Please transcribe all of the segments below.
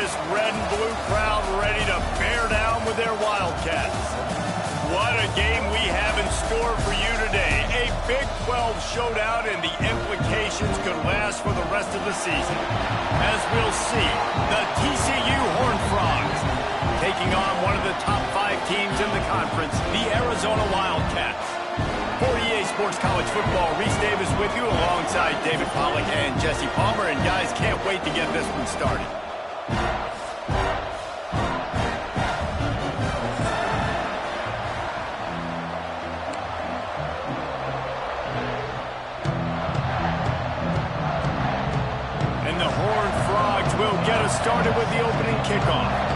this red and blue crowd ready to bear down with their Wildcats. What a game we have in store for you today. A Big 12 showdown, and the implications could last for the rest of the season. As we'll see, the TCU Horned Frogs taking on one of the top 5 teams in the conference, the Arizona Wildcats. For EA Sports College Football, Reese Davis with you alongside David Pollack and Jesse Palmer. And guys, can't wait to get this one started. And the Horned Frogs will get us started with the opening kickoff.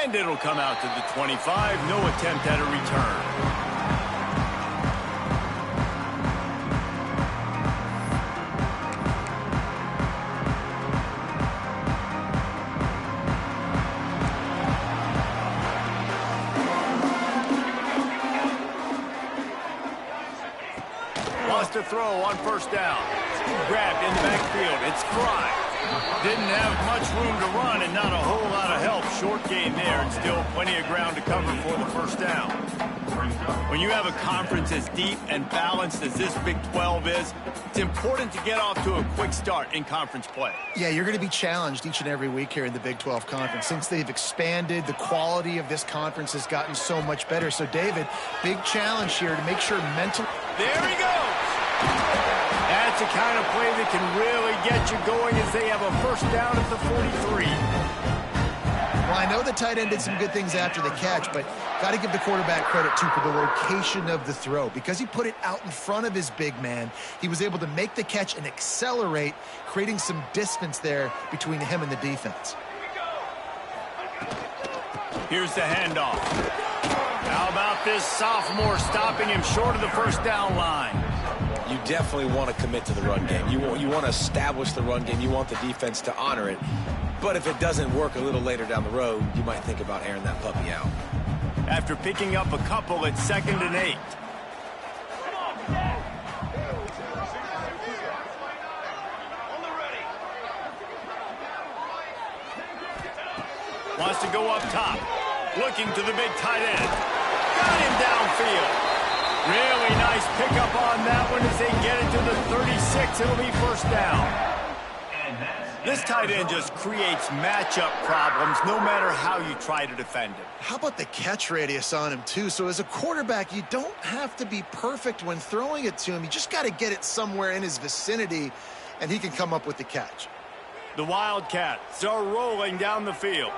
And it'll come out to the 25. No attempt at a return. Lost a throw on first down. Grabbed in the backfield. It's Fry. Didn't have much room to run and not a whole lot of help. Short gain there and still plenty of ground to cover for the first down. When you have a conference as deep and balanced as this Big 12 is, it's important to get off to a quick start in conference play. Yeah, you're going to be challenged each and every week here in the Big 12 Conference. Since they've expanded, the quality of this conference has gotten so much better. So, David, big challenge here to make sure mental... There he goes! That's the kind of play that can really get you going as they have a first down at the 43. Well, I know the tight end did some good things after the catch, but got to give the quarterback credit, too, for the location of the throw. Because he put it out in front of his big man, he was able to make the catch and accelerate, creating some distance there between him and the defense. Here's the handoff. How about this sophomore stopping him short of the first down line? You definitely want to commit to the run game. You want to establish the run game. You want the defense to honor it. But if it doesn't work a little later down the road, you might think about airing that puppy out. After picking up a couple at 2nd and 8. Wants to go up top. Looking to the big tight end. Got him downfield. Really nice pickup on that one as they get it to the 36. It'll be first down. This tight end just creates matchup problems no matter how you try to defend him. How about the catch radius on him, too? So as a quarterback, you don't have to be perfect when throwing it to him. You just got to get it somewhere in his vicinity, and he can come up with the catch. The Wildcats are rolling down the field.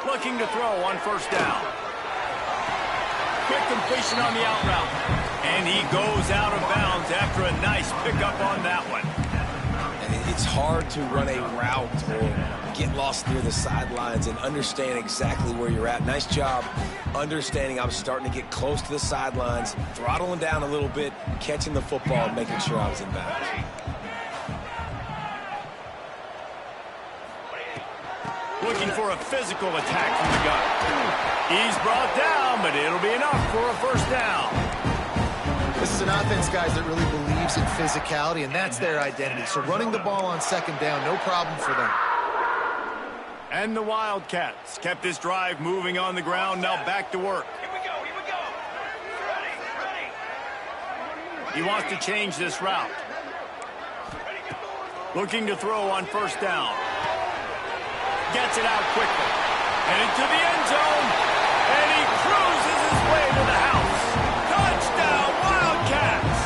Looking to throw on first down. Quick completion on the out route. And he goes out of bounds after a nice pickup on that one. And it's hard to run a route or get lost near the sidelines and understand exactly where you're at. Nice job understanding I was starting to get close to the sidelines, throttling down a little bit, catching the football, and making sure I was in bounds. Looking for a physical attack from the gun. He's brought down, but it'll be enough for a first down. This is an offense, guys, that really believes in physicality, and that's their identity. So running the ball on second down, no problem for them. And the Wildcats kept this drive moving on the ground. Now back to work. Here we go, here we go. Ready. He wants to change this route. Looking to throw on first down. Gets it out quickly. And into the end zone. And he cruises his way to the house. Touchdown, Wildcats!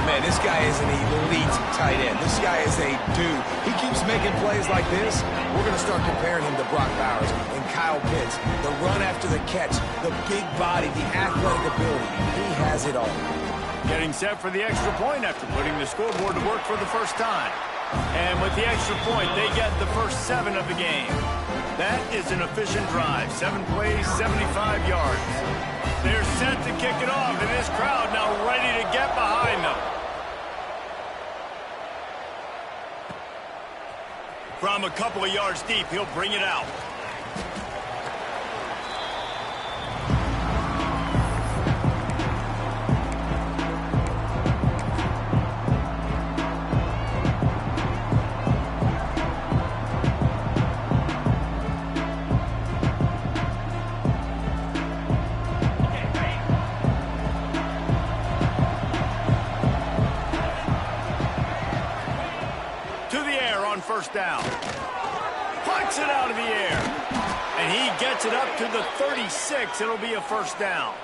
Man, this guy is an elite tight end. This guy is a dude. He keeps making plays like this. We're going to start comparing him to Brock Bowers and Kyle Pitts. The run after the catch, the big body, the athletic ability. He has it all. Getting set for the extra point after putting the scoreboard to work for the first time. And with the extra point, they get the first 7 of the game. That is an efficient drive. 7 plays, 75 yards. They're set to kick it off, and this crowd now ready to get behind them. From a couple of yards deep, he'll bring it out. First down. Punts it out of the air. And he gets it up to the 36. It'll be a first down.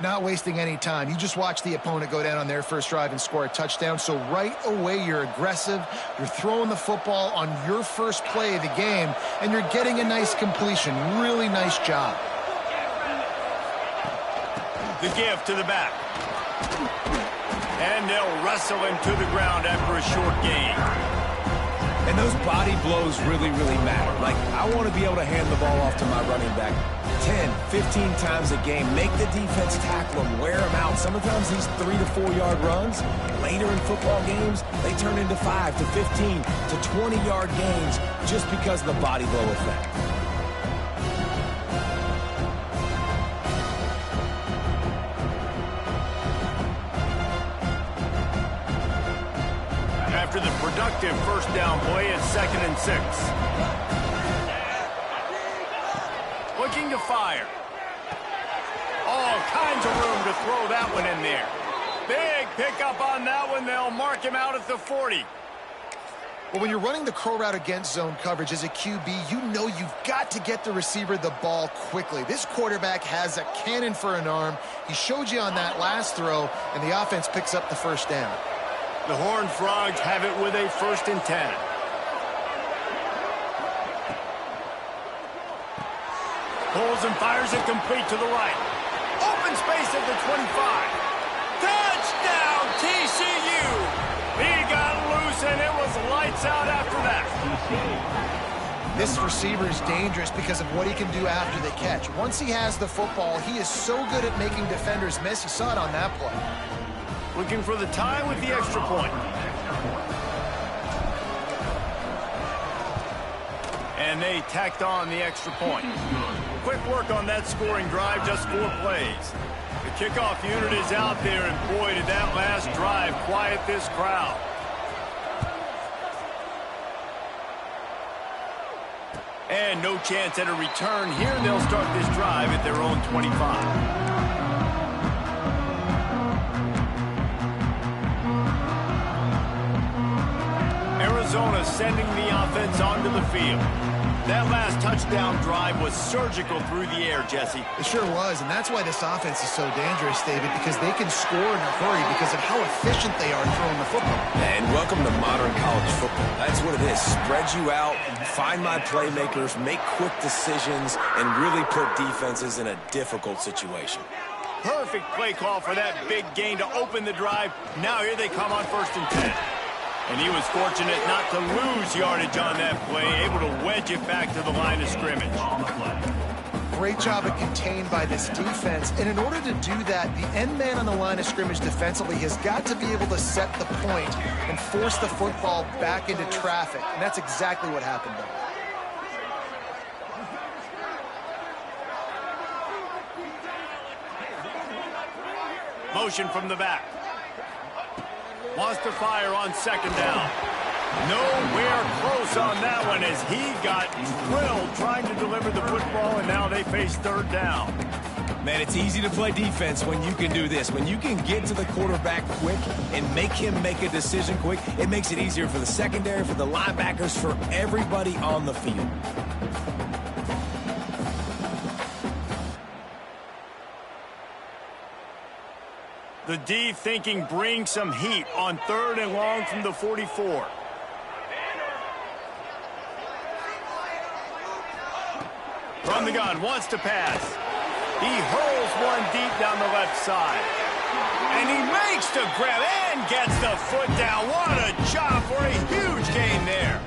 Not wasting any time. You just watch the opponent go down on their first drive and score a touchdown. So right away, you're aggressive. You're throwing the football on your first play of the game, and you're getting a nice completion. Really nice job. The give to the back. And they'll wrestle him to the ground after a short gain. And those body blows really, really matter. Like, I want to be able to hand the ball off to my running back 10, 15 times a game. Make the defense tackle him, wear him out. Sometimes these 3 to 4 yard runs, later in football games, they turn into 5 to 15 to 20 yard gains just because of the body blow effect. After the productive first down play, it's 2nd and 6. Looking to fire. All kinds of room to throw that one in there. Big pickup on that one. They'll mark him out at the 40. Well, when you're running the crow route against zone coverage as a QB, you know you've got to get the receiver the ball quickly. This quarterback has a cannon for an arm. He showed you on that last throw, and the offense picks up the first down. The Horned Frogs have it with a 1st and 10. Pulls and fires it complete to the right. Open space at the 25. Touchdown, TCU! He got loose, and it was lights out after that. This receiver is dangerous because of what he can do after the catch. Once he has the football, he is so good at making defenders miss. You saw it on that play. Looking for the tie with the extra point. And they tacked on the extra point. Quick work on that scoring drive, just 4 plays. The kickoff unit is out there, and boy, did that last drive quiet this crowd. And no chance at a return here. They'll start this drive at their own 25. Arizona sending the offense onto the field. That last touchdown drive was surgical through the air, Jesse. It sure was, and that's why this offense is so dangerous, David, because they can score in a hurry because of how efficient they are throwing the football. And welcome to modern college football. That's what it is. Spread you out, find my playmakers, make quick decisions, and really put defenses in a difficult situation. Perfect play call for that big gain to open the drive. Now here they come on 1st and 10. And he was fortunate not to lose yardage on that play, able to wedge it back to the line of scrimmage. Great job of contained by this defense. And in order to do that, the end man on the line of scrimmage defensively has got to be able to set the point and force the football back into traffic. And that's exactly what happened there. Motion from the back. Wants to fire on 2nd down. Nowhere close on that one as he got drilled trying to deliver the football, and now they face 3rd down. Man, it's easy to play defense when you can do this. When you can get to the quarterback quick and make him make a decision quick, it makes it easier for the secondary, for the linebackers, for everybody on the field. The D thinking bring some heat on 3rd and long from the 44. From the gun, wants to pass. He hurls one deep down the left side. And he makes the grab and gets the foot down. What a job for a huge gain there.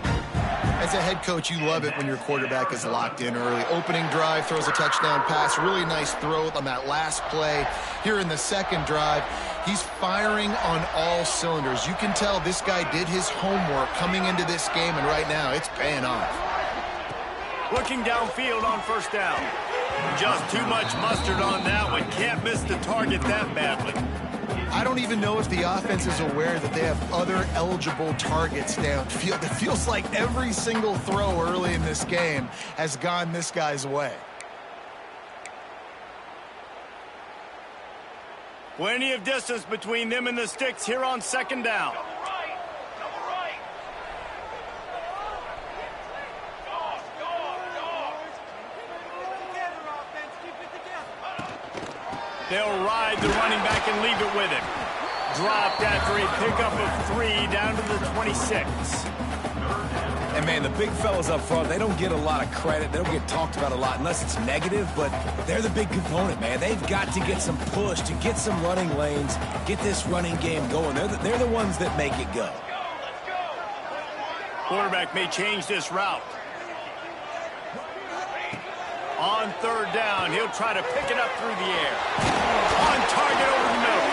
As a head coach, you love it when your quarterback is locked in early. Opening drive, throws a touchdown pass. Really nice throw on that last play. Here in the 2nd drive, He's firing on all cylinders. You can tell this guy did his homework coming into this game, and right now it's paying off. Looking downfield on first down. Just too much mustard on that one. Can't miss the target that badly. I don't even know if the offense is aware that they have other eligible targets downfield. It feels like every single throw early in this game has gone this guy's way. Plenty of distance between them and the sticks here on second down. They'll ride the running back and leave it with him. Dropped after a pickup of 3 down to the 26. And, man, the big fellas up front, they don't get a lot of credit. They don't get talked about a lot unless it's negative, but they're the big component, man. They've got to get some push, to get some running lanes, get this running game going. They're the ones that make it go. Quarterback may change this route. On third down, he'll try to pick it up through the air. On target over the middle.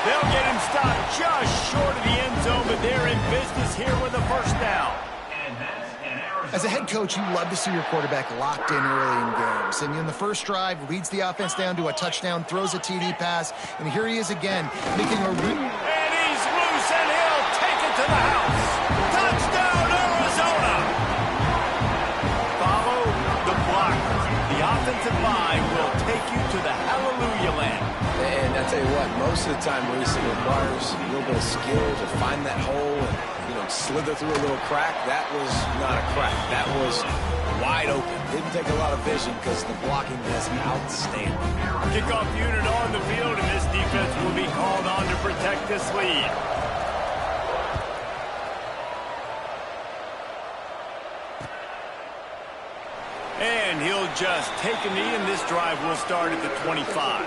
They'll get him stopped just short of the end zone, but they're in business here with a first down. As a head coach, you love to see your quarterback locked in early in games. And in the first drive, leads the offense down to a touchdown, throws a TD pass, and here he is again, making a... And he's loose, and he'll take it to the house. Touchdown, Arizona! Follow the blocker. The offensive line will take you to the hallelujah land. And I tell you what, most of the time, Reese, it requires a little bit of skill to find that hole and, slither through a little crack. That was not a crack. That was wide open. Didn't take a lot of vision because the blocking was outstanding. Kickoff unit on the field, and this defense will be called on to protect this lead. And he'll just take a knee, and this drive will start at the 25.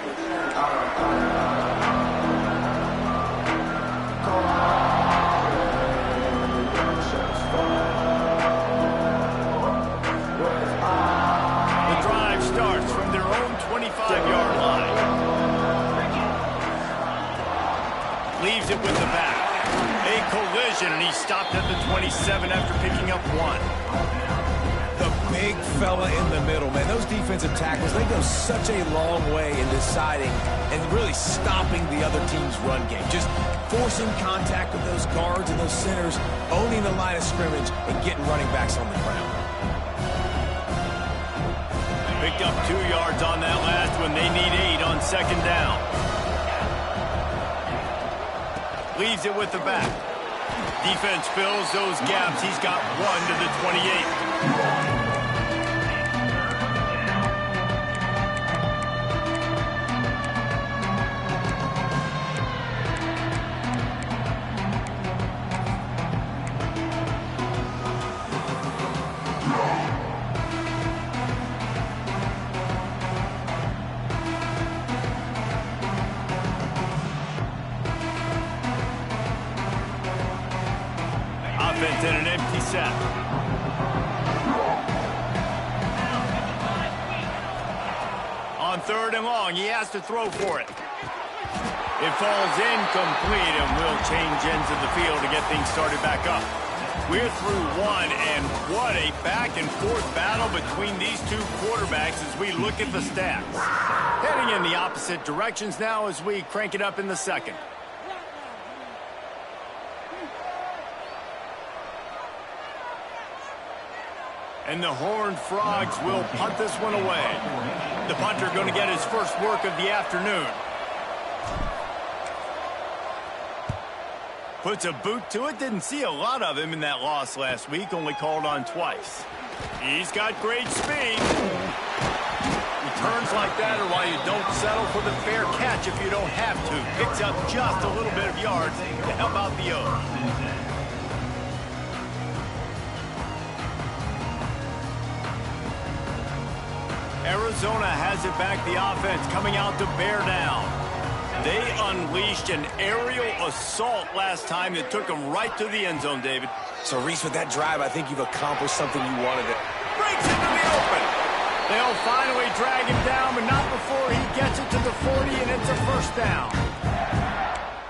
The drive starts from their own 25-yard line. Leaves it with the back. A collision, and he stopped at the 27 after picking up 1. The big fella in the middle, man. Those defensive tackles, they go such a long way in deciding and really stopping the other team's run game. Just forcing contact with those guards and those centers, owning the line of scrimmage, and getting running backs on the ground. Picked up 2 yards on that last one. They need 8 on second down. Leaves it with the back. Defense fills those gaps. He's got 1 to the 28. Offense in an empty set. On third and long, he has to throw for it. It falls incomplete, and we'll change ends of the field to get things started back up. We're through 1, and what a back-and-forth battle between these two quarterbacks as we look at the stats. Heading in the opposite directions now as we crank it up in the second. And the Horned Frogs will punt this one away. The punter going to get his first work of the afternoon. Puts a boot to it. Didn't see a lot of him in that loss last week. Only called on twice. He's got great speed. Returns like that are why you don't settle for the fair catch if you don't have to. Picks up just a little bit of yards to help out the O's. Arizona has it back, the offense coming out to bear down. They unleashed an aerial assault last time that took them right to the end zone, David. So, Reese, with that drive, I think you've accomplished something you wanted to. Breaks into the open. They'll finally drag him down, but not before he gets it to the 40, and it's a first down.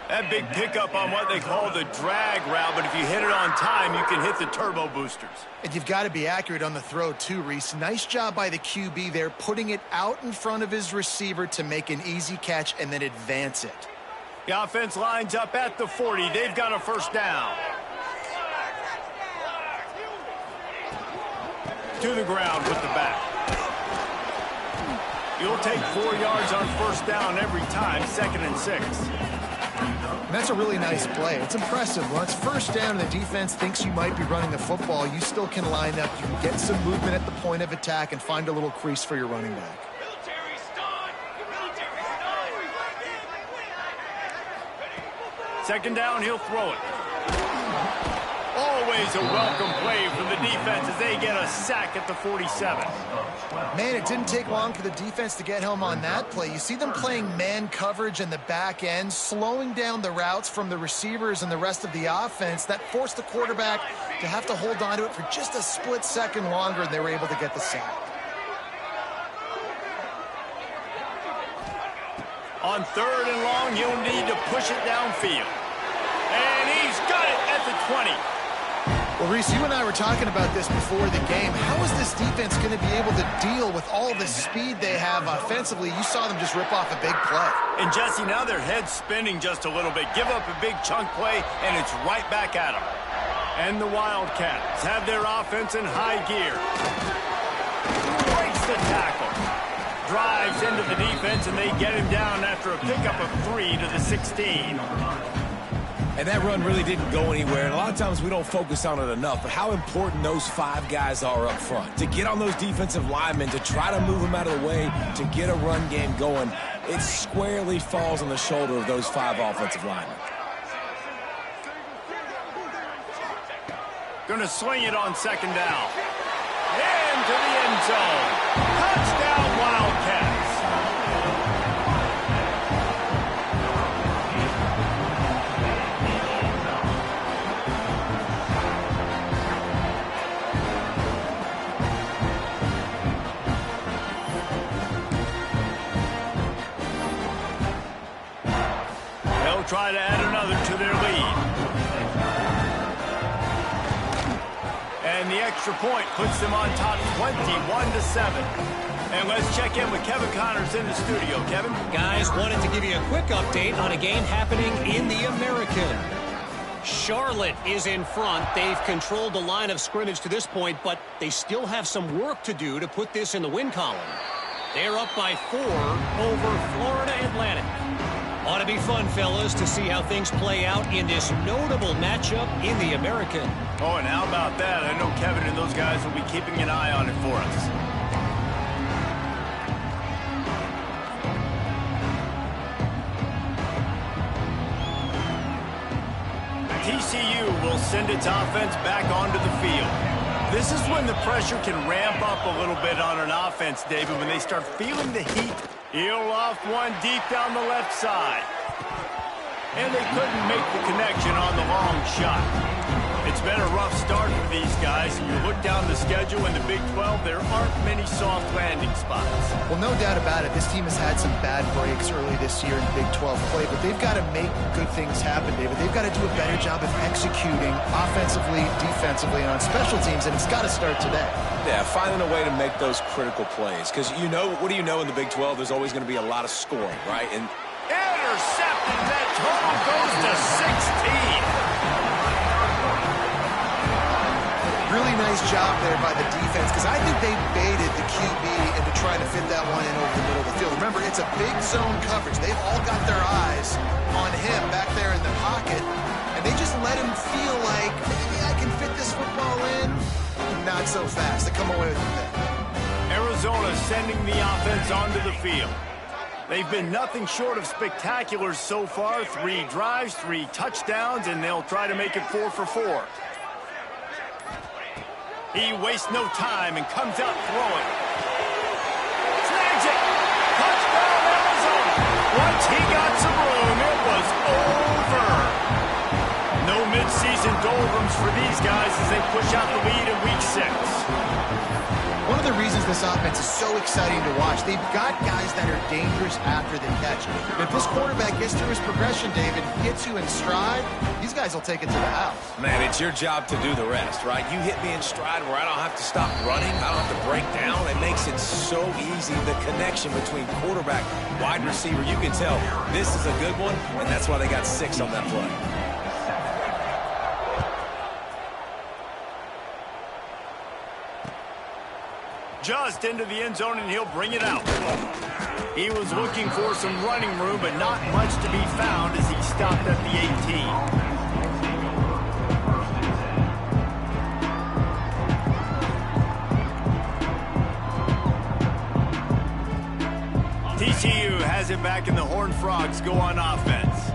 That big pickup on what they call the drag route, but if you hit it on time, you can hit the turbo boosters. And you've got to be accurate on the throw too, Reese. Nice job by the QB there, putting it out in front of his receiver to make an easy catch and then advance it. The offense lines up at the 40. They've got a first down. To the ground with the back. You'll take 4 yards on first down every time, 2nd and 6. And that's a really nice play. It's impressive. When it's first down and the defense thinks you might be running the football, you still can line up. You can get some movement at the point of attack and find a little crease for your running back. Second down, he'll throw it. Always a welcome play from the defense as they get a sack at the 47. Man, it didn't take long for the defense to get home on that play. You see them playing man coverage in the back end, slowing down the routes from the receivers and the rest of the offense. That forced the quarterback to have to hold on to it for just a split second longer, and they were able to get the sack. On 3rd and long, he'll need to push it downfield. And he's got it at the 20. Well, Reese, you and I were talking about this before the game. How is this defense going to be able to deal with all the speed they have offensively? You saw them just rip off a big play. And, Jesse, now their head's spinning just a little bit. Give up a big chunk play, and it's right back at them. And the Wildcats have their offense in high gear. Breaks the tackle. Drives into the defense, and they get him down after a pickup of 3 to the 16. And that run really didn't go anywhere. And a lot of times we don't focus on it enough, but how important those 5 guys are up front. To get on those defensive linemen, to try to move them out of the way, to get a run game going, it squarely falls on the shoulder of those 5 offensive linemen. Going to swing it on 2nd down. Into the end zone. Touchdown, Wildcats. They'll try to add another to their lead. And the extra point puts them on top 21-7. And let's check in with Kevin Connors in the studio. Kevin? Guys, wanted to give you a quick update on a game happening in the American. Charlotte is in front. They've controlled the line of scrimmage to this point, but they still have some work to do to put this in the win column. They're up by 4 over Florida Atlantic. Ought to be fun, fellas, to see how things play out in this notable matchup in the American. Oh, and how about that? I know Kevin and those guys will be keeping an eye on it for us. TCU will send its offense back onto the field. This is when the pressure can ramp up a little bit on an offense, David, when they start feeling the heat. He'll off one deep down the left side. And they couldn't make the connection on the long shot. It's been a rough start for these guys. And you look down the schedule in the Big 12, there aren't many soft landing spots. Well, no doubt about it. This team has had some bad breaks early this year in Big 12 play, but they've got to make good things happen, David. They've got to do a better job of executing offensively, defensively, and on special teams, and it's got to start today. Yeah, finding a way to make those critical plays. Because you know, what do you know in the Big 12? There's always going to be a lot of scoring, right? And intercepted. That total goes to 16. Really nice job there by the defense, because I think they baited the QB into trying to fit that one in over the middle of the field. Remember, it's a big zone coverage. They've all got their eyes on him back there in the pocket, and they just let him feel like, maybe I can fit this football in. Not so fast. They come away with it. Arizona sending the offense onto the field. They've been nothing short of spectacular so far. 3 drives, 3 touchdowns, and they'll try to make it 4 for 4. He wastes no time and comes out throwing. Snags it. Touchdown, Arizona. Once he got some room, it was over. No midseason doldrums for these guys as they push out the lead in Week 6. One of the the reasons this offense is so exciting to watch. They've got guys that are dangerous after the catch. If this quarterback gets through his progression, David, gets you in stride, these guys will take it to the house. Man, it's your job to do the rest, right? You hit me in stride where I don't have to stop running. I don't have to break down. It makes it so easy, the connection between quarterback, wide receiver. You can tell this is a good one, and that's why they got 6 on that play. Just into the end zone, and he'll bring it out. He was looking for some running room, but not much to be found as he stopped at the 18. TCU has it back, and the Horned Frogs go on offense.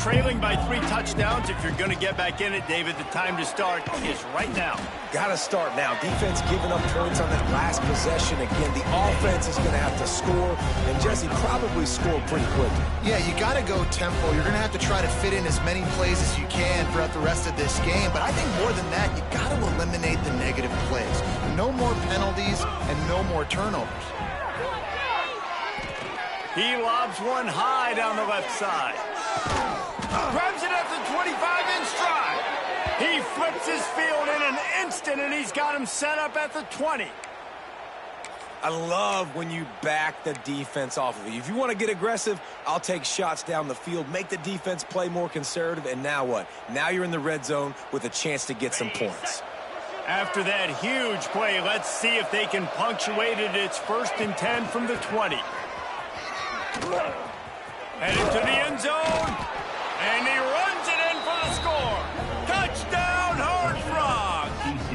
Trailing by 3 touchdowns. If you're going to get back in it, David, the time to start is right now. Got to start now. Defense giving up points on that last possession. Again, the offense is going to have to score, and Jesse probably scored pretty quickly. Yeah, you got to go tempo. You're going to have to try to fit in as many plays as you can throughout the rest of this game. But I think more than that, you got to eliminate the negative plays. No more penalties and no more turnovers. He lobs one high down the left side. Grabs it at the 25 in stride. He flips his field in an instant, and he's got him set up at the 20. I love when you back the defense off of you. If you want to get aggressive, I'll take shots down the field, make the defense play more conservative, and now what? Now you're in the red zone with a chance to get some points. After that huge play, let's see if they can punctuate it. It's 1st and 10 from the 20. Headed to the end zone, and he runs it in for the score. Touchdown, Horned Frogs!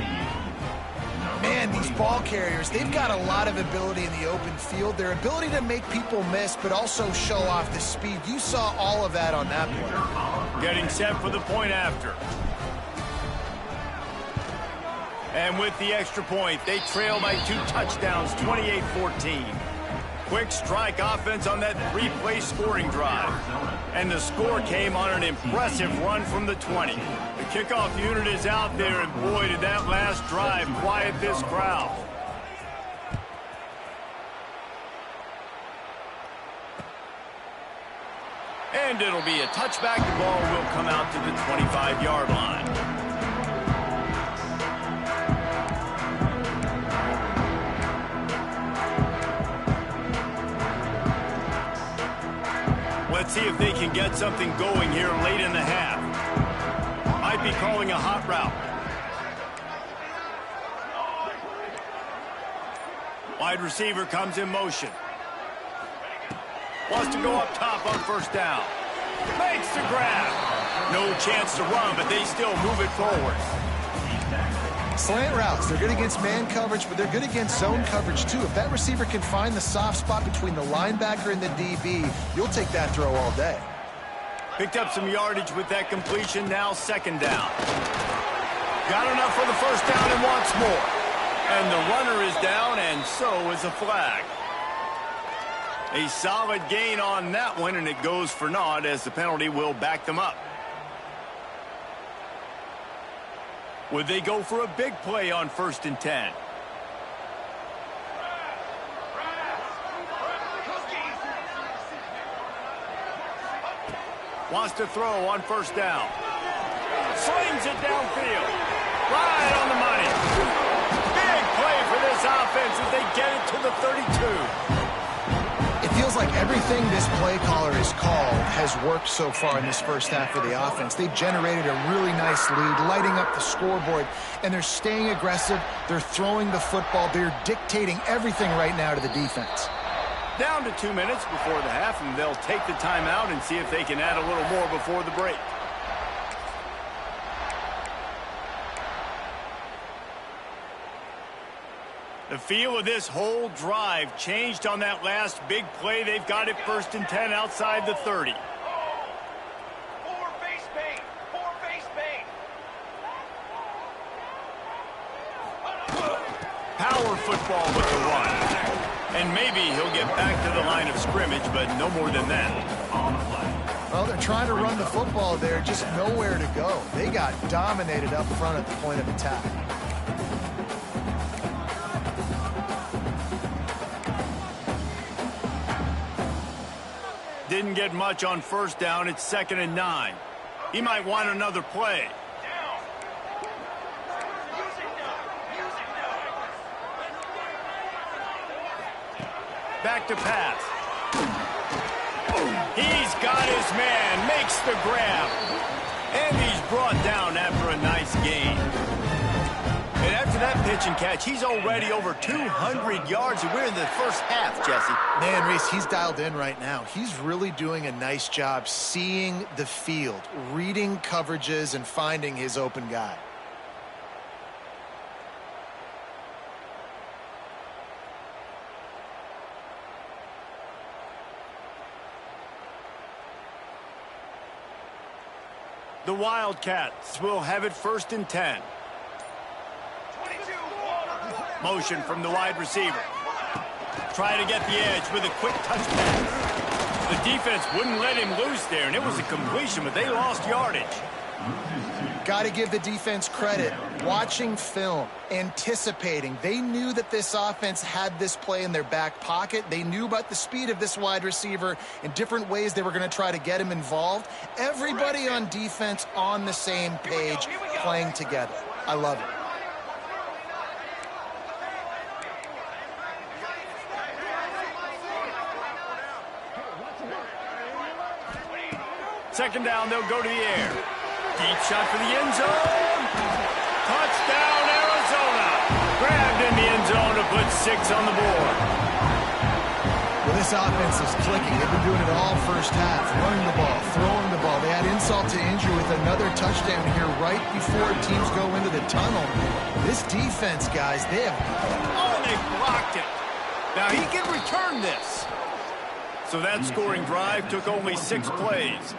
Man, these ball carriers, they've got a lot of ability in the open field. Their ability to make people miss, but also show off the speed. You saw all of that on that play. Getting set for the point after. And with the extra point, they trail by 2 touchdowns, 28-14. Quick strike offense on that 3-play scoring drive. And the score came on an impressive run from the 20. The kickoff unit is out there, and boy, did that last drive quiet this crowd. And it'll be a touchback. The ball will come out to the 25-yard line. Let's see if they can get something going here late in the half. Might be calling a hot route. Wide receiver comes in motion. Wants to go up top on 1st down. Makes the grab. No chance to run, but they still move it forward. Slant routes, they're good against man coverage, but they're good against zone coverage too. If that receiver can find the soft spot between the linebacker and the DB, you'll take that throw all day. Picked up some yardage with that completion, now 2nd down. Got enough for the 1st down and wants more. And the runner is down, and so is a flag. A solid gain on that one, and it goes for naught as the penalty will back them up. Would they go for a big play on 1st and 10? Wants to throw on 1st down. Slings it downfield. Right on the money. Big play for this offense as they get it to the 32. It feels like everything this play caller has called has worked so far in this 1st half of the offense. They've generated a really nice lead, lighting up the scoreboard, and they're staying aggressive. They're throwing the football. They're dictating everything right now to the defense. Down to 2 minutes before the half, and they'll take the timeout and see if they can add a little more before the break. The feel of this whole drive changed on that last big play. They've got it 1st and 10 outside the 30. Power football with the run. And maybe he'll get back to the line of scrimmage, but no more than that. Well, they're trying to run the football there, just nowhere to go. They got dominated up front at the point of attack. didn't get much on first down. It's 2nd and 9. He might want another play. Back to pass. He's got his man, makes the grab. And he's brought down after a nice gain. And after that pitch and catch, he's already over 200 yards, and we're in the first half, Jesse. Man, Reese, he's dialed in right now. He's really doing a nice job seeing the field, reading coverages, and finding his open guy. The Wildcats will have it 1st and 10. Motion from the wide receiver. Try to get the edge with a quick touch pass. The defense wouldn't let him loose there, and it was a completion, but they lost yardage. Got to give the defense credit. Watching film, anticipating. They knew that this offense had this play in their back pocket. They knew about the speed of this wide receiver and different ways they were going to try to get him involved. Everybody on defense on the same page, playing together. I love it. Second down, they'll go to the air. Deep shot for the end zone. Touchdown, Arizona. Grabbed in the end zone to put 6 on the board. Well, this offense is clicking. They've been doing it all first half. Running the ball, throwing the ball. They had insult to injury with another touchdown here right before teams go into the tunnel. This defense, guys, they have... Oh, they blocked it. Now he can return this. So that scoring drive took only 6 plays.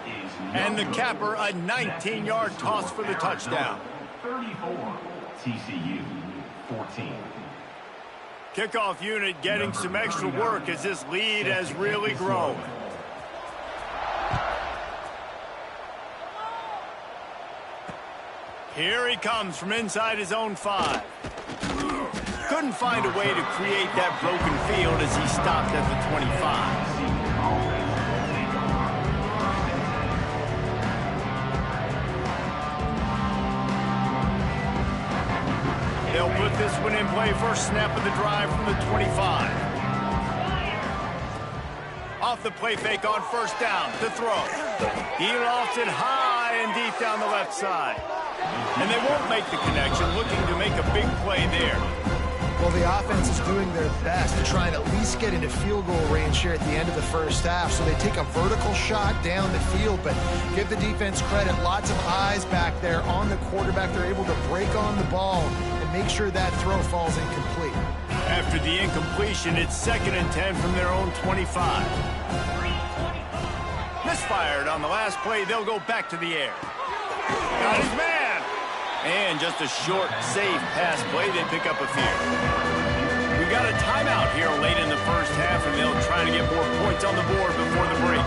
And the capper, a 19-yard toss for the touchdown. 34, TCU, 14. Kickoff unit getting some extra work as this lead has really grown. Here he comes from inside his own 5. Couldn't find a way to create that broken field as he stopped at the 25. They'll put this one in play. First snap of the drive from the 25. Off the play fake on first down to throw. He lofts it high and deep down the left side. And they won't make the connection, looking to make a big play there. Well, the offense is doing their best to try and at least get into field goal range here at the end of the first half. So they take a vertical shot down the field, but give the defense credit. Lots of eyes back there on the quarterback. They're able to break on the ball and make sure that throw falls incomplete. After the incompletion, it's 2nd and 10 from their own 25. Misfired on the last play. They'll go back to the air. Got his man. And just a short, safe pass play. They pick up a few. We've got a timeout here late in the first half, and they'll try to get more points on the board before the break.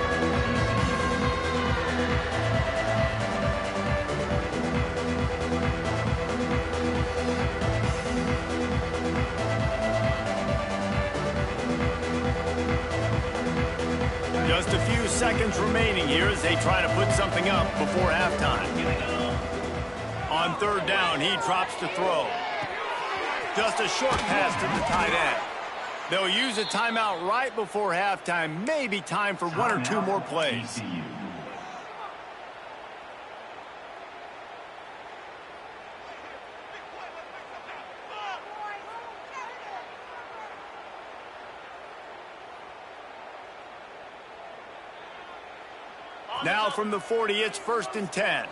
Just a few seconds remaining here as they try to put something up before halftime. On third down, he drops to throw. Just a short pass to the tight end. They'll use a timeout right before halftime. Maybe time for 1 or 2 more plays. Now from the 40, it's 1st and 10.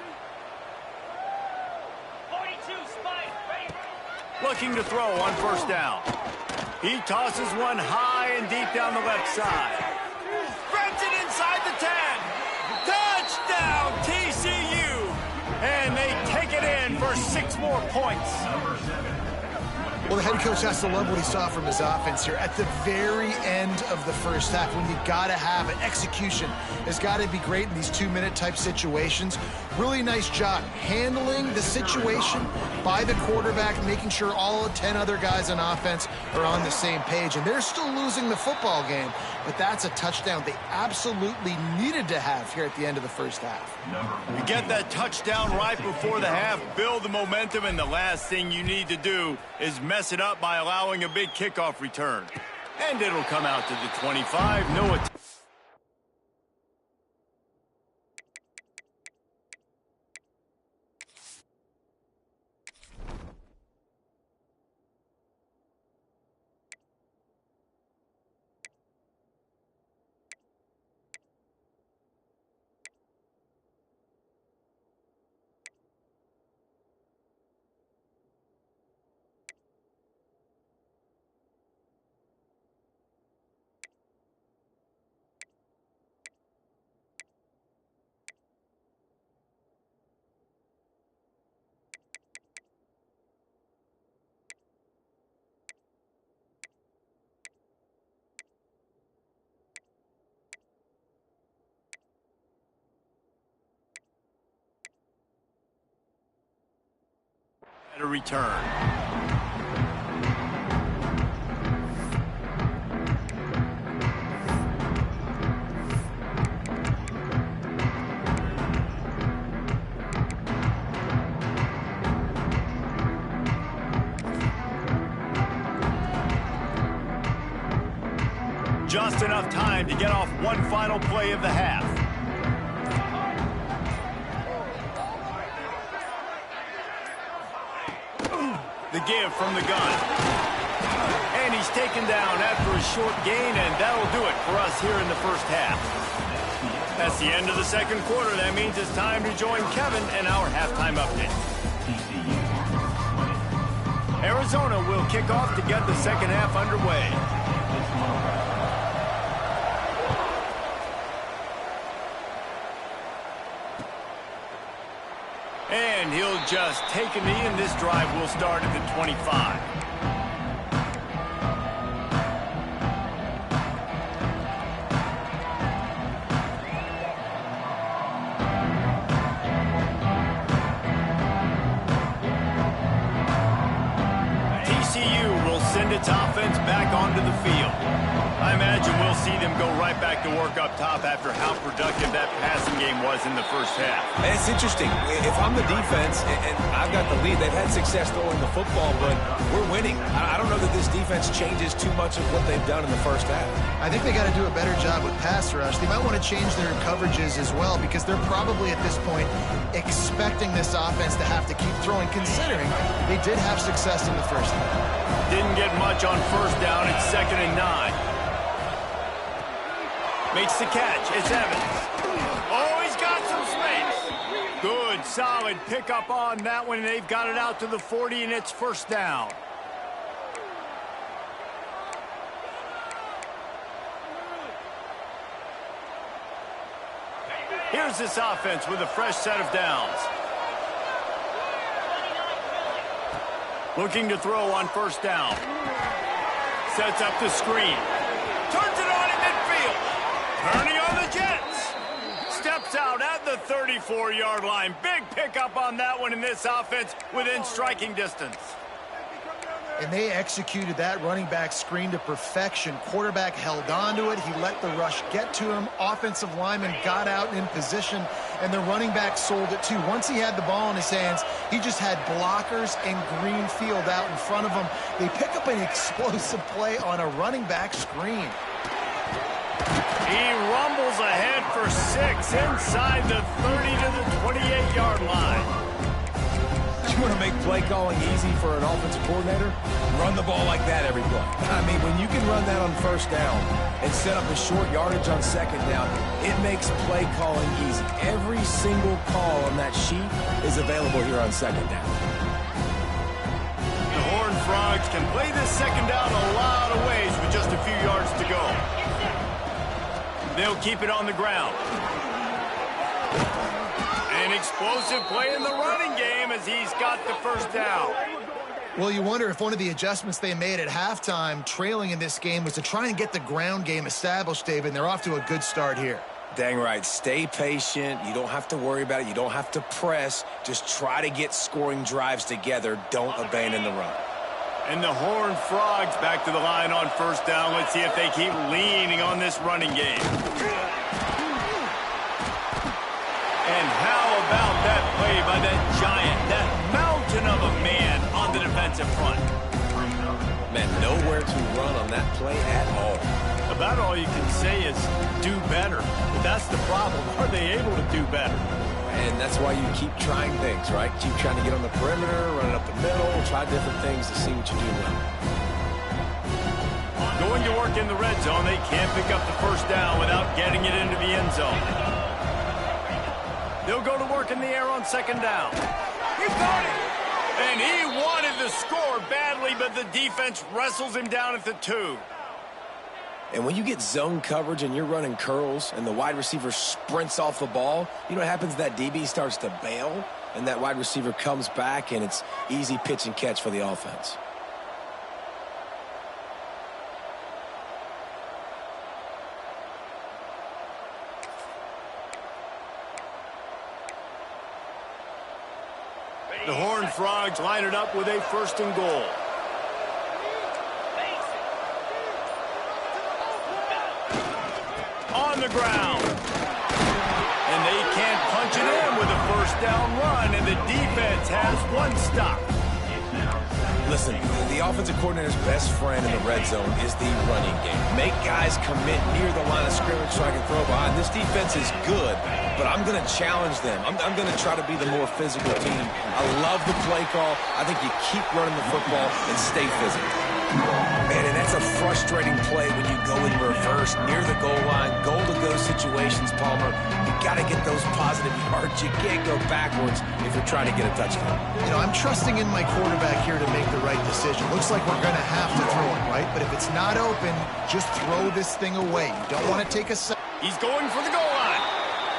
Looking to throw on first down. He tosses one high and deep down the left side. Spreads it inside the 10. Touchdown, TCU. And they take it in for 6 more points. Well, the head coach has to love what he saw from his offense here. At the very end of the first half, when you got to have it, execution has got to be great in these 2-minute type situations. Really nice job handling the situation by the quarterback, making sure all 10 other guys on offense are on the same page. And they're still losing the football game, but that's a touchdown they absolutely needed to have here at the end of the first half. You get that touchdown right before the half, build the momentum, and the last thing you need to do is mess it up by allowing a big kickoff return. And it'll come out to the 25. No attempt. A return. Just enough time to get off one final play of the half. The give from the gun. And he's taken down after a short gain, and that'll do it for us here in the first half. That's the end of the second quarter. That means it's time to join Kevin and our halftime update. Arizona will kick off to get the second half underway. And he'll just take a knee, and this drive will start at the 25. TCU will send its offense back onto the field. I imagine we'll see them go right back to work up top after how productive that passing game was in the first half. It's interesting. If I'm the defense and I've got the lead, they've had success throwing the football, but we're winning. I don't know that this defense changes too much of what they've done in the first half. I think they got to do a better job with pass rush. They might want to change their coverages as well, because they're probably at this point expecting this offense to have to keep throwing, considering they did have success in the first half. Didn't get much on first down. It's 2nd and 9. Makes the catch. It's Evans. Oh, he's got some space. Good, solid pickup on that one. They've got it out to the 40, and it's first down. Here's this offense with a fresh set of downs. Looking to throw on first down. Sets up the screen. Turns it on in midfield. Turning on the Jets. Steps out at the 34-yard line. Big pickup on that one in this offense within striking distance. And they executed that running back screen to perfection. Quarterback held on to it. He let the rush get to him. Offensive lineman got out in position, and the running back sold it too. Once he had the ball in his hands, he just had blockers and green field out in front of him. They pick up an explosive play on a running back screen. He rumbles ahead for 6 inside the 30 to the 28-yard line. You want to make play calling easy for an offensive coordinator? Run the ball like that every play. I mean, when you can run that on first down and set up a short yardage on second down, it makes play calling easy. Every single call on that sheet is available here on second down. The Horned Frogs can play this second down a lot of ways with just a few yards to go. They'll keep it on the ground. An explosive play in the running game as he's got the first down. Well, you wonder if one of the adjustments they made at halftime, trailing in this game, was to try and get the ground game established, David, and they're off to a good start here. Dang right. Stay patient. You don't have to worry about it. You don't have to press. Just try to get scoring drives together. Don't abandon the run. And the Horned Frogs back to the line on first down. Let's see if they keep leaning on this running game. And how about that play by that giant, that mountain of a man on the defensive front? Man, nowhere to run on that play at all. About all you can say is do better. But that's the problem. Are they able to do better? And that's why you keep trying things, right? Keep trying to get on the perimeter, run it up the middle, try different things to see what you do well. Going to work in the red zone. They can't pick up the first down without getting it into the end zone. They'll go to work in the air on second down. He got it! And he wanted to score badly, but the defense wrestles him down at the 2. And when you get zone coverage and you're running curls and the wide receiver sprints off the ball, you know what happens? That DB starts to bail, and that wide receiver comes back, and it's easy pitch and catch for the offense. The Horned Frogs line it up with a 1st and goal. On the ground. And they can't punch it in with a first down run, and the defense has one stop. Listen, the offensive coordinator's best friend in the red zone is the running game. Make guys commit near the line of scrimmage so I can throw behind. This defense is good, but I'm going to challenge them. I'm going to try to be the more physical team. I love the play call. I think you keep running the football and stay physical. Man, and that's a frustrating play when you go in reverse near the goal line, goal-to-go situations, Palmer. You got to get those positive yards. You can't go backwards if you're trying to get a touchdown. You know, I'm trusting in my quarterback here to make the right decision. Looks like we're going to have to throw it, right? But if it's not open, just throw this thing away. You don't want to take a... He's going for the goal line.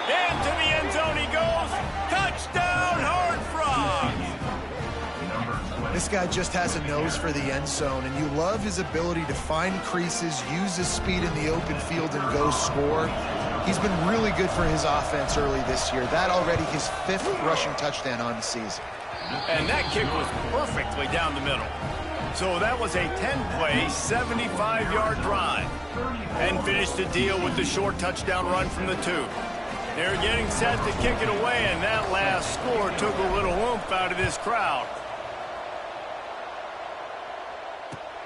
Into the end zone he goes. Touchdown, Horned Frogs. This guy just has a nose for the end zone, and you love his ability to find creases, use his speed in the open field, and go score. He's been really good for his offense early this year. That already his 5th rushing touchdown on the season. And that kick was perfectly down the middle. So that was a 10-play, 75-yard drive. And finished the deal with the short touchdown run from the 2. They're getting set to kick it away, and that last score took a little oomph out of this crowd.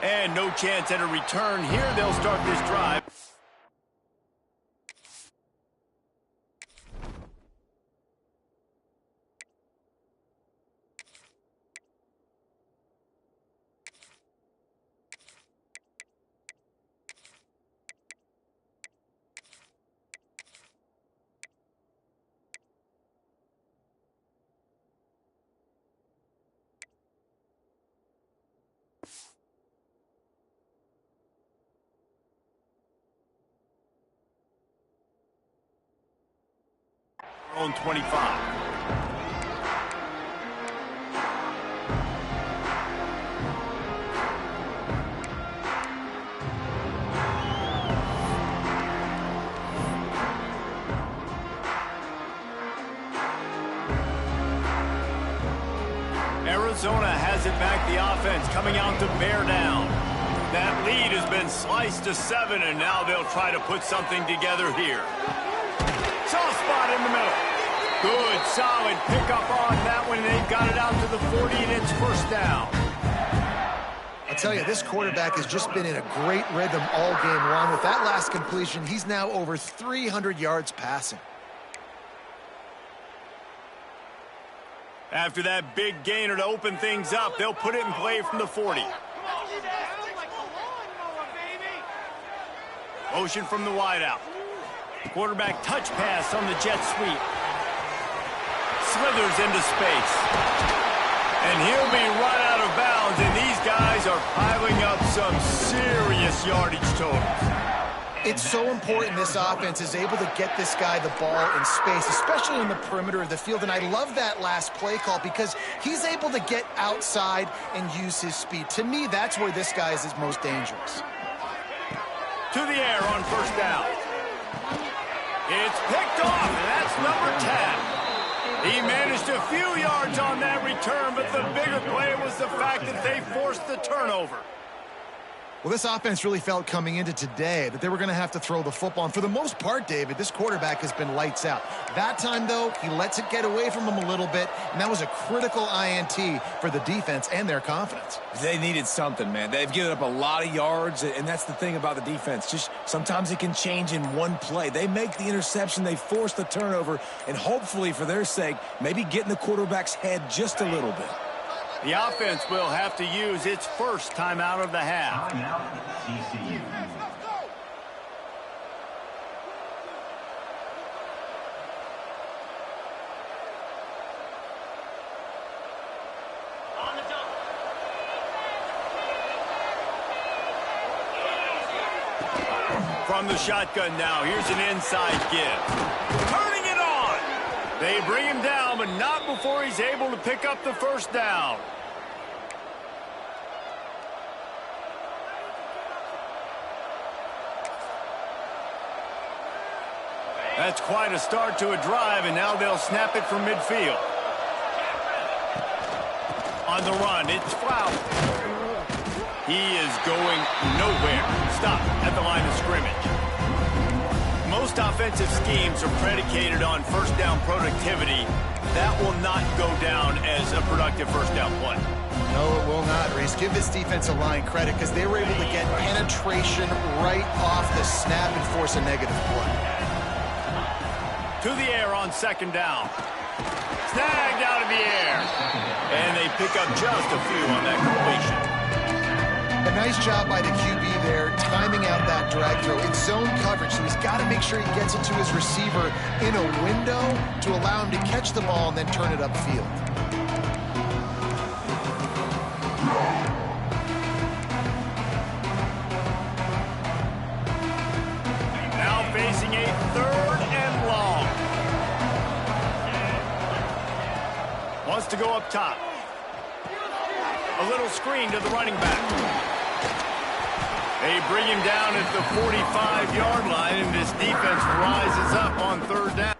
And no chance at a return here. They'll start this drive. On 25. Arizona has it back, the offense coming out to bear down. That lead has been sliced to 7, and now they'll try to put something together here. Soft spot in the middle. Good, solid pickup on that one. They've got it out to the 40, and it's first down. I'll tell you, this quarterback has just been in a great rhythm all game long. With that last completion, he's now over 300 yards passing. After that big gainer to open things up, they'll put it in play from the 40. Motion from the wideout. Quarterback touch pass on the jet sweep. Slithers into space. And he'll be run out of bounds, and these guys are piling up some serious yardage totals. It's so important this offense is able to get this guy the ball in space, especially in the perimeter of the field. And I love that last play call because he's able to get outside and use his speed. To me, that's where this guy is his most dangerous. To the air on first down. It's picked off, and that's number 10. He managed a few yards on that return, but the bigger play was the fact that they forced the turnover. Well, this offense really felt coming into today that they were going to have to throw the football. And for the most part, David, this quarterback has been lights out. That time, though, he lets it get away from him a little bit, and that was a critical INT for the defense and their confidence. They needed something, man. They've given up a lot of yards, and that's the thing about the defense. Just sometimes it can change in one play. They make the interception, they force the turnover, and hopefully, for their sake, maybe get in the quarterback's head just a little bit. The offense will have to use its first timeout of the half. Timeout, TCU. From the shotgun now, here's an inside give. Turning it on. They bring him down, but not before he's able to pick up the first down. That's quite a start to a drive, and now they'll snap it from midfield. On the run, it's Flower. He is going nowhere. Stop at the line of scrimmage. Most offensive schemes are predicated on first down productivity. That will not go down as a productive first down play. No, it will not, Reese. Give this defensive line credit because they were able to get penetration right off the snap and force a negative play. To the air on second down. Snagged out of the air. And they pick up just a few on that completion. A nice job by the QB there, timing out that drag throw. It's zone coverage, so he's got to make sure he gets it to his receiver in a window to allow him to catch the ball and then turn it upfield. Now facing a third and long. Wants to go up top. A little screen to the running back. They bring him down at the 45-yard line, and this defense rises up on third down.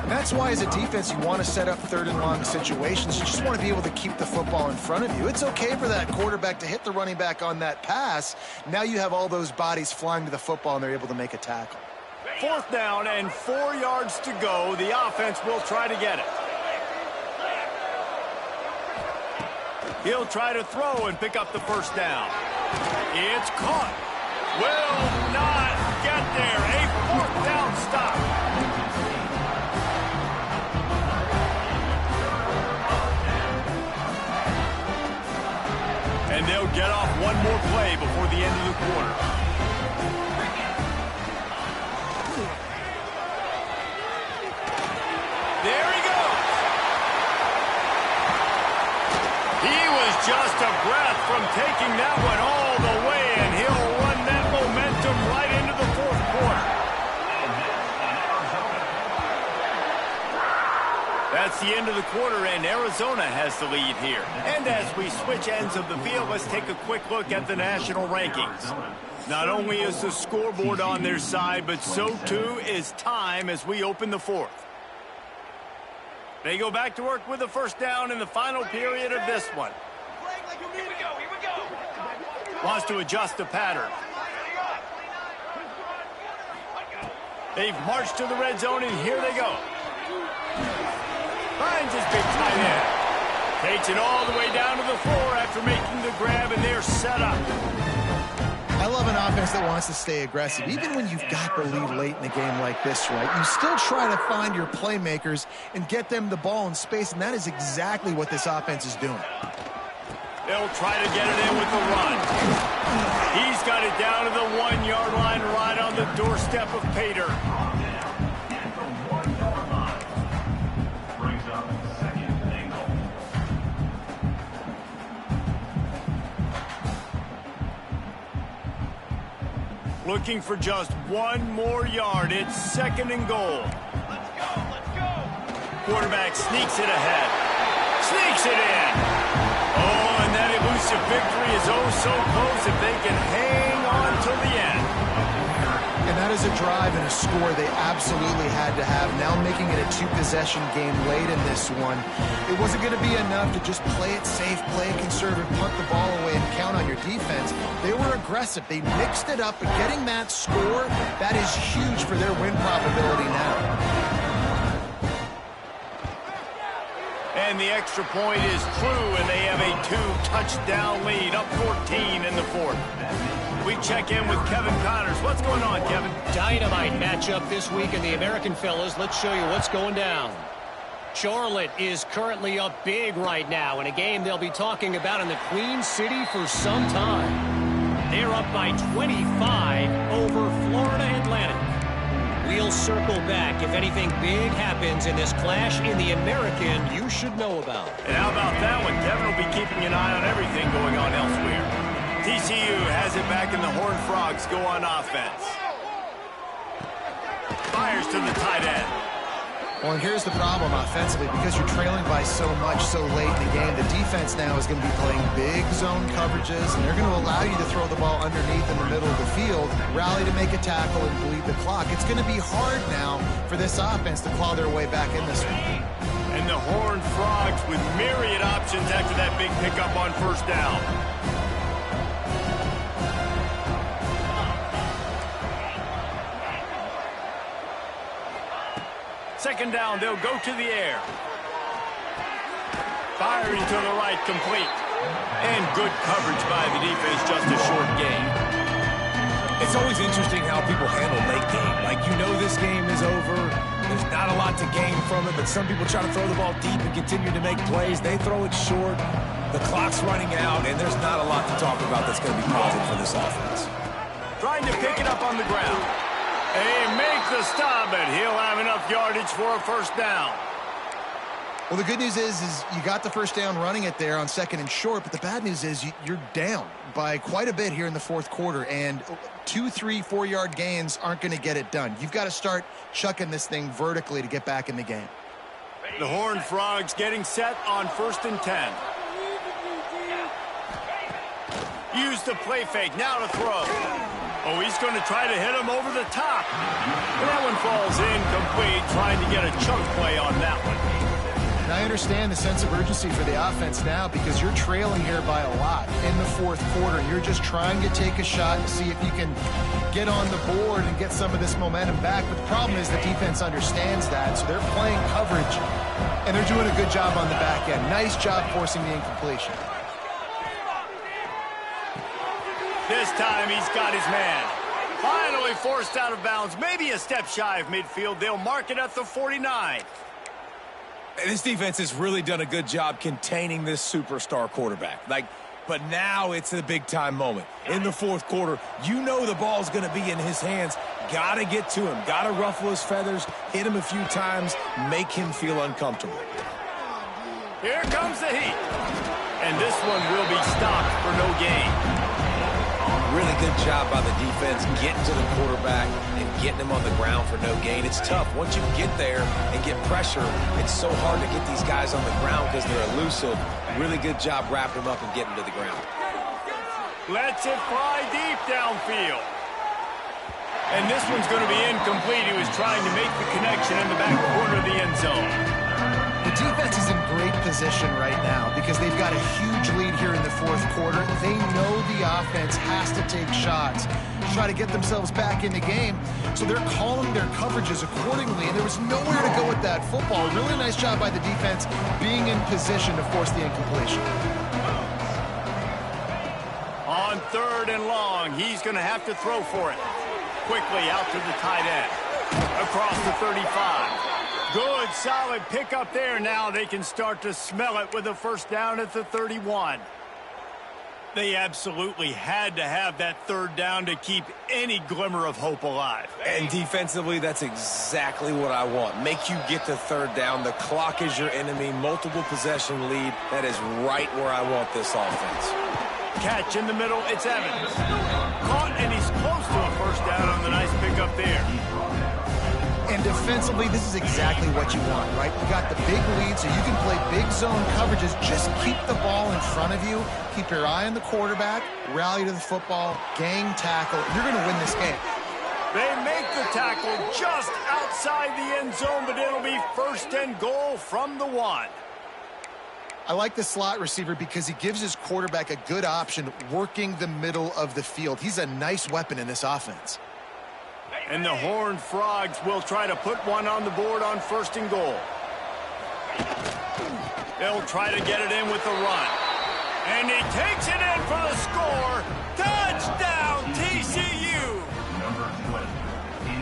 That's why, as a defense, you want to set up third and long situations. You just want to be able to keep the football in front of you. It's okay for that quarterback to hit the running back on that pass. Now you have all those bodies flying to the football, and they're able to make a tackle. Fourth down and 4 yards to go. The offense will try to get it. He'll try to throw and pick up the first down. It's caught. Will not get there. A fourth down stop. And they'll get off one more play before the end of the quarter. There he goes. He was just a breath from taking that one all the way, and he'll run that momentum right into the fourth quarter. That's the end of the quarter, and Arizona has the lead here. And as we switch ends of the field, let's take a quick look at the national rankings. Not only is the scoreboard on their side, but so too is time as we open the fourth. They go back to work with the first down in the final period of this one. Wants to adjust the pattern. They've marched to the red zone, and here they go. Finds his big tight end. Takes it all the way down to the floor after making the grab, and they're set up. I love an offense that wants to stay aggressive. Even when you've got the lead late in a game like this, right, you still try to find your playmakers and get them the ball in space, and that is exactly what this offense is doing. They'll try to get it in with the run. He's got it down to the 1-yard line right on the doorstep of Pater. Brings up second and goal. Looking for just one more yard. It's second and goal. Let's go. Quarterback sneaks it ahead. Sneaks it in. Oh, and that elusive victory is oh so close if they can hang on till the end. And that is a drive and a score they absolutely had to have. Now making it a two-possession game late in this one. It wasn't going to be enough to just play it safe, play it conservative, punt the ball away, and count on your defense. They were aggressive. They mixed it up, but getting that score, that is huge for their win probability now. And the extra point is true, and they have a 2-touchdown lead, up 14 in the fourth. We check in with Kevin Connors. What's going on, Kevin? Dynamite matchup this week in the American, fellas. Let's show you what's going down. Charlotte is currently up big right now in a game they'll be talking about in the Queen City for some time. They're up by 25 over Florida Atlantic. We'll circle back if anything big happens in this clash in the American you should know about. And how about that one? Kevin will be keeping an eye on everything going on elsewhere. TCU has it back, and the Horned Frogs go on offense. Fires to the tight end. Well, and here's the problem offensively. Because you're trailing by so much so late in the game, the defense now is going to be playing big zone coverages, and they're going to allow you to throw the ball underneath in the middle of the field, rally to make a tackle, and bleed the clock. It's going to be hard now for this offense to claw their way back in this one. And the Horned Frogs with myriad options after that big pickup on first down. Second down, they'll go to the air. Firing to the right, complete. And good coverage by the defense, just a short gain. It's always interesting how people handle late game. Like, you know this game is over. There's not a lot to gain from it, but some people try to throw the ball deep and continue to make plays. They throw it short. The clock's running out, and there's not a lot to talk about that's going to be positive for this offense. Trying to pick it up on the ground. They make the stop, and he'll have enough yardage for a first down. Well, the good news is you got the first down running it there on second and short, but the bad news is you're down by quite a bit here in the fourth quarter, and 2, 3, 4-yard gains aren't going to get it done. You've got to start chucking this thing vertically to get back in the game. The Horned Frogs getting set on 1st and 10. Use the play fake, now to throw. Oh, he's going to try to hit him over the top. And that one falls incomplete, trying to get a chunk play on that one. And I understand the sense of urgency for the offense now because you're trailing here by a lot in the fourth quarter. You're just trying to take a shot and see if you can get on the board and get some of this momentum back. But the problem is the defense understands that, so they're playing coverage, and they're doing a good job on the back end. Nice job forcing the incompletion. This time he's got his man. Finally forced out of bounds, maybe a step shy of midfield. They'll mark it at the 49. This defense has really done a good job containing this superstar quarterback. But now it's a big-time moment. In the fourth quarter, you know the ball's going to be in his hands. Got to get to him. Got to ruffle his feathers, hit him a few times, make him feel uncomfortable. Here comes the heat. And this one will be stopped for no gain. Really good job by the defense getting to the quarterback and getting him on the ground for no gain. It's tough. Once you get there and get pressure, it's so hard to get these guys on the ground because they're elusive. Really good job wrapping them up and getting to the ground. Lets it fly deep downfield. And this one's going to be incomplete. He was trying to make the connection in the back corner of the end zone. The defense is in great position right now because they've got a huge lead here in the fourth quarter. They know the offense has to take shots to try to get themselves back in the game, so they're calling their coverages accordingly, and there was nowhere to go with that football. Really nice job by the defense being in position to force the incompletion. On 3rd and long, he's going to have to throw for it. Quickly out to the tight end. Across the 35. Good, solid pickup there. Now they can start to smell it with a first down at the 31. They absolutely had to have that 3rd down to keep any glimmer of hope alive. And defensively, that's exactly what I want. Make you get to 3rd down. The clock is your enemy. Multiple possession lead. That is right where I want this offense. Catch in the middle. It's Evans. Caught, and he's close to a first down on the nice pickup there. And defensively, this is exactly what you want, right? You got the big lead, so you can play big zone coverages. Just keep the ball in front of you. Keep your eye on the quarterback. Rally to the football. Gang tackle. You're going to win this game. They make the tackle just outside the end zone, but it'll be 1st and goal from the 1. I like the slot receiver because he gives his quarterback a good option working the middle of the field. He's a nice weapon in this offense. And the Horned Frogs will try to put one on the board on 1st and goal. They'll try to get it in with the run. And he takes it in for the score. Touchdown, TCU!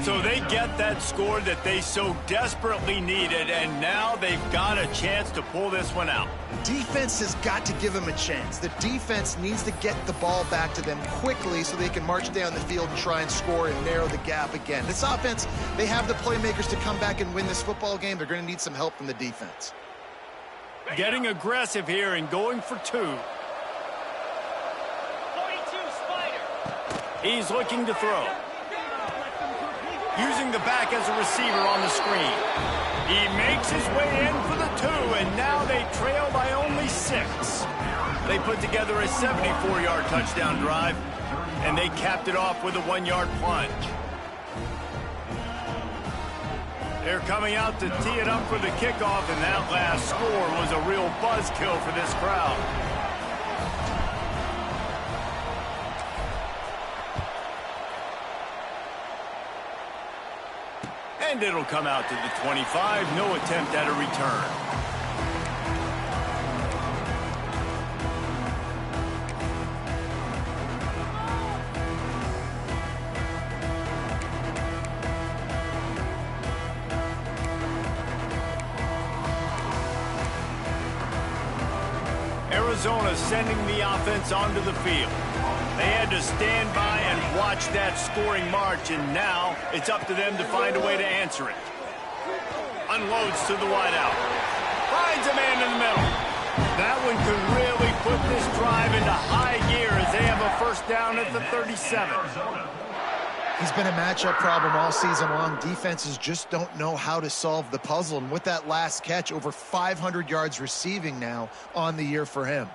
So they get that score that they so desperately needed, and now they've got a chance to pull this one out. Defense has got to give them a chance. The defense needs to get the ball back to them quickly so they can march down the field and try and score and narrow the gap again. This offense, they have the playmakers to come back and win this football game. They're going to need some help from the defense. Getting aggressive here and going for 2. 42 Spider. He's looking to throw. Using the back as a receiver on the screen. He makes his way in for the 2, and now they trail by only 6. They put together a 74-yard touchdown drive, and they capped it off with a 1-yard plunge. They're coming out to tee it up for the kickoff, and that last score was a real buzzkill for this crowd. And it'll come out to the 25. No attempt at a return. Arizona sending the offense onto the field. They had to stand by and watch that scoring march, and now it's up to them to find a way to answer it. Unloads to the wideout. Finds a man in the middle. That one could really put this drive into high gear as they have a first down at the 37. He's been a matchup problem all season long. Defenses just don't know how to solve the puzzle, and with that last catch, over 500 yards receiving now on the year for him.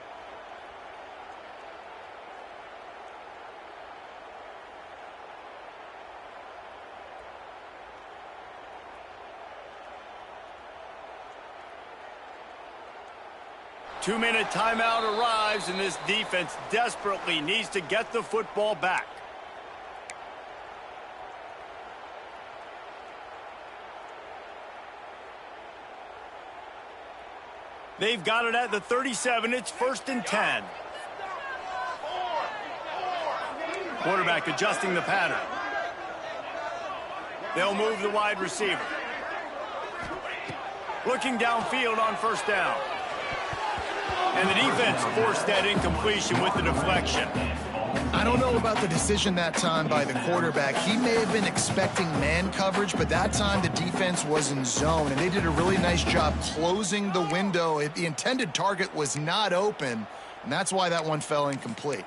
Two-minute timeout arrives, and this defense desperately needs to get the football back. They've got it at the 37. It's 1st and 10. Quarterback adjusting the pattern. They'll move the wide receiver. Looking downfield on first down. And the defense forced that incompletion with the deflection. I don't know about the decision that time by the quarterback. He may have been expecting man coverage, but that time the defense was in zone, and they did a really nice job closing the window. The intended target was not open, and that's why that one fell incomplete.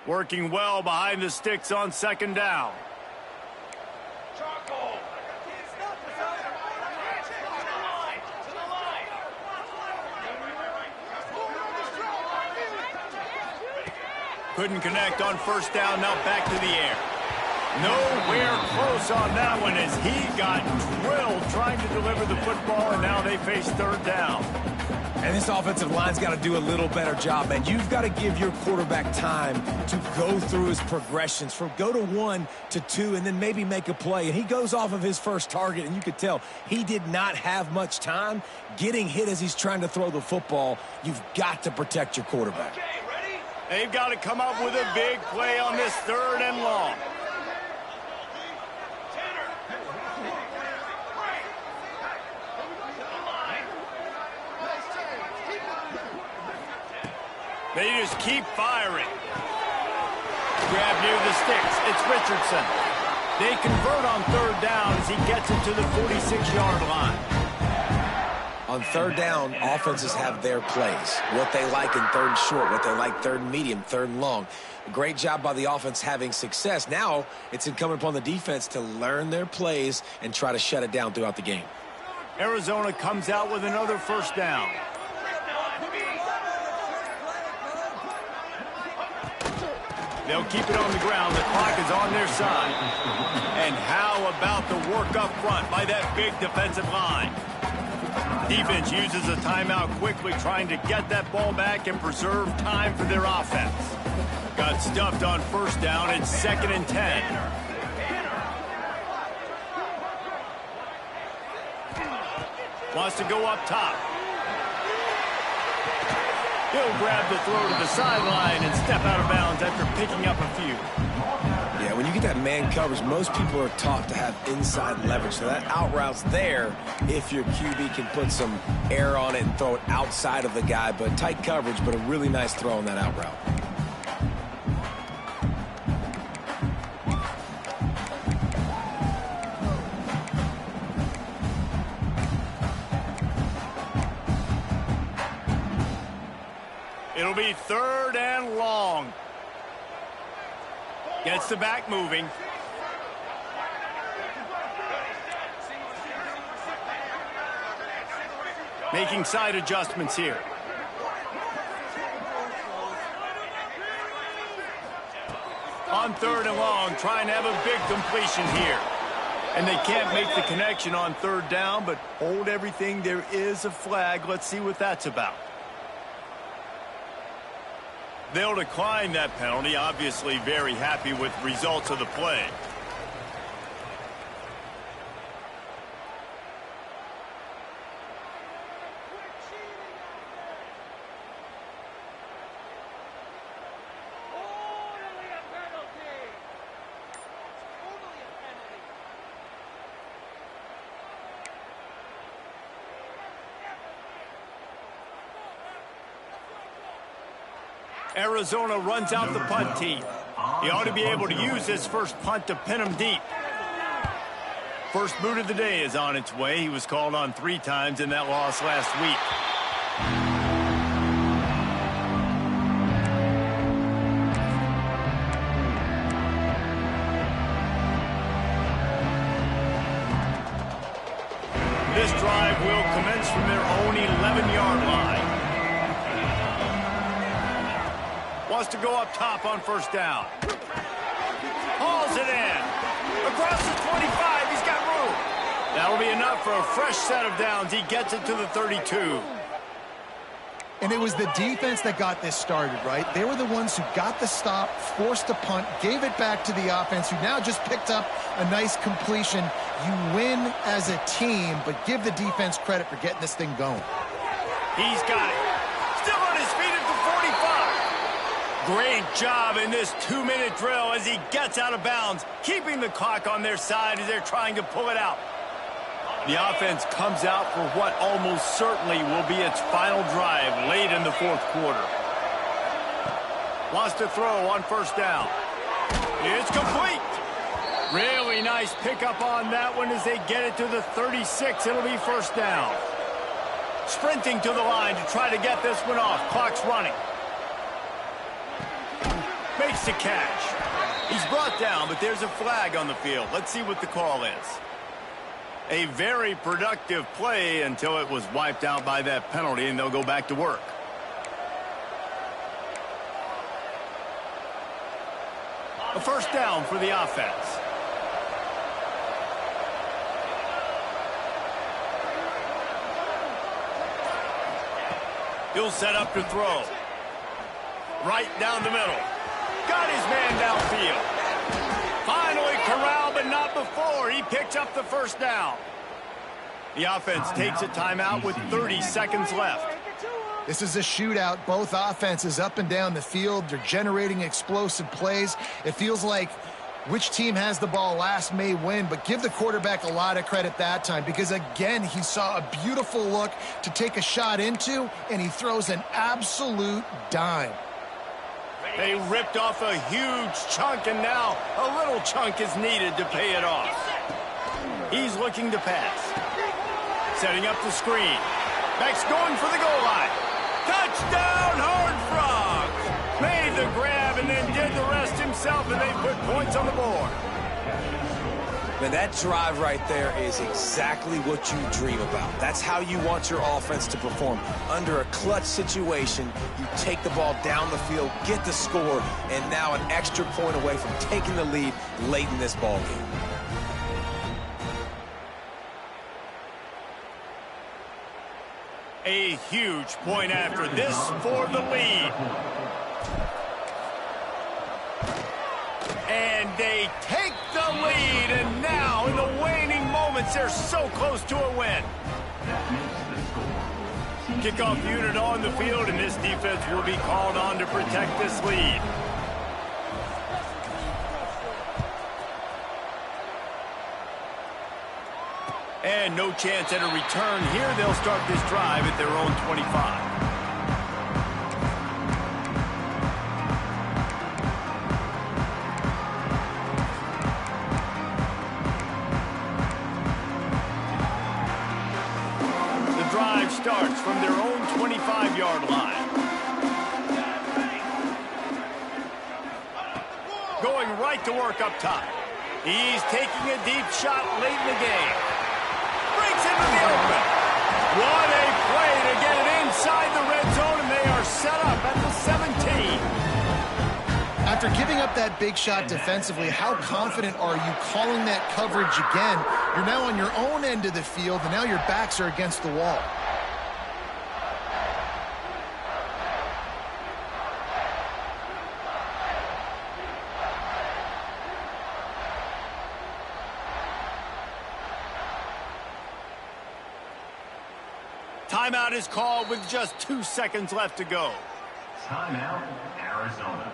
Working well behind the sticks on second down. Couldn't connect on first down, now back to the air. Nowhere close on that one as he got drilled trying to deliver the football, and now they face third down. And this offensive line's got to do a little better job, man. You've got to give your quarterback time to go through his progressions from go to 1 to 2 and then maybe make a play. And he goes off of his first target, and you could tell he did not have much time getting hit as he's trying to throw the football. You've got to protect your quarterback. They've got to come up with a big play on this third and long. They just keep firing. Grab near the sticks. It's Richardson. They convert on third down as he gets it to the 46-yard line. On third down, offenses have their plays. What they like in third and short, what they like third and medium, third and long. Great job by the offense having success. Now it's incumbent upon the defense to learn their plays and try to shut it down throughout the game. Arizona comes out with another first down. They'll keep it on the ground. The clock is on their side. And how about the work up front by that big defensive line? Defense uses a timeout quickly, trying to get that ball back and preserve time for their offense. Got stuffed on first down. It's 2nd and 10. Wants to go up top. He'll grab the throw to the sideline and step out of bounds after picking up a few. Yeah, when you get that man coverage, most people are taught to have inside leverage. So that out route's there if your QB can put some air on it and throw it outside of the guy. But tight coverage, but a really nice throw on that out route. It'll be 3rd and long. Gets the back moving. Making side adjustments here. On 3rd and long, trying to have a big completion here. And they can't make the connection on 3rd down, but hold everything. There is a flag. Let's see what that's about. They'll decline that penalty, obviously very happy with results of the play. Arizona runs out the punt team. He ought to be able to use his first punt to pin him deep. First boot of the day is on its way. He was called on 3 times in that loss last week. This drive will commence from their own 11-yard line. Wants to go up top on first down. Hauls it in. Across the 25, he's got room. That'll be enough for a fresh set of downs. He gets it to the 32. And it was the defense that got this started, right? They were the ones who got the stop, forced a punt, gave it back to the offense, who now just picked up a nice completion. You win as a team, but give the defense credit for getting this thing going. He's got it. Still on his feet at the 45. Great job in this 2-minute drill as he gets out of bounds, keeping the clock on their side as they're trying to pull it out. The offense comes out for what almost certainly will be its final drive late in the 4th quarter. Wants to throw on first down. It's complete. Really nice pickup on that one as they get it to the 36. It'll be first down. Sprinting to the line to try to get this one off. Clock's running. Makes the catch. He's brought down, but there's a flag on the field. Let's see what the call is. A very productive play until it was wiped out by that penalty, and they'll go back to work. A first down for the offense. He'll set up to throw. Right down the middle. Got his man downfield. Finally corralled, but not before. He picks up the first down. The offense takes a timeout with 30 seconds left. This is a shootout. Both offenses up and down the field. They're generating explosive plays. It feels like which team has the ball last may win, but give the quarterback a lot of credit that time because, again, he saw a beautiful look to take a shot into, and he throws an absolute dime. They ripped off a huge chunk, and now a little chunk is needed to pay it off. He's looking to pass. Setting up the screen. Beck's going for the goal line. Touchdown, Horned Frogs! Made the grab and then did the rest himself, and they put points on the board. Man, that drive right there is exactly what you dream about. That's how you want your offense to perform. Under a clutch situation, you take the ball down the field, get the score, and now an extra point away from taking the lead late in this ball game. A huge point after this for the lead. And they take the lead, and now in the waning moments, they're so close to a win. Kickoff unit on the field, and this defense will be called on to protect this lead. And no chance at a return here. They'll start this drive at their own 25. The drive starts from their own 25-yard line. Going right to work up top. He's taking a deep shot late in the game. Breaks into the open. What a play to get it inside the red zone, and they are set up at the 17. After giving up that big shot defensively, how confident are you calling that coverage again? You're now on your own end of the field, and now your backs are against the wall. Timeout is called with just 2 seconds left to go. Timeout, Arizona.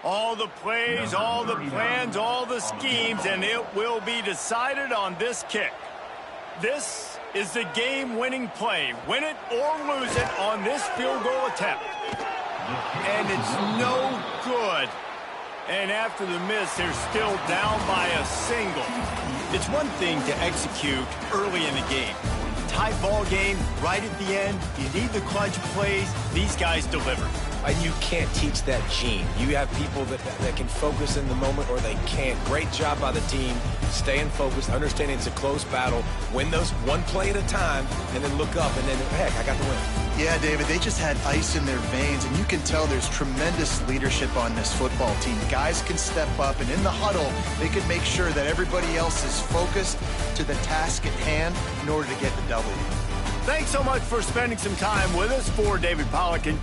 All the plays, all the plans, all the schemes, and it will be decided on this kick. This is the game-winning play. Win it or lose it on this field goal attempt. And it's no good. And after the miss, they're still down by a single. It's one thing to execute early in the game. Tight ball game, right at the end, you need the clutch plays. These guys deliver. You can't teach that gene. You have people that can focus in the moment or they can't. Great job by the team, staying focused, understanding it's a close battle, win those one play at a time, and then look up and then, heck, I got the win. Yeah, David, they just had ice in their veins, and you can tell there's tremendous leadership on this football team. Guys can step up, and in the huddle, they can make sure that everybody else is focused to the task at hand in order to get the W. Thanks so much for spending some time with us. For David Pollock and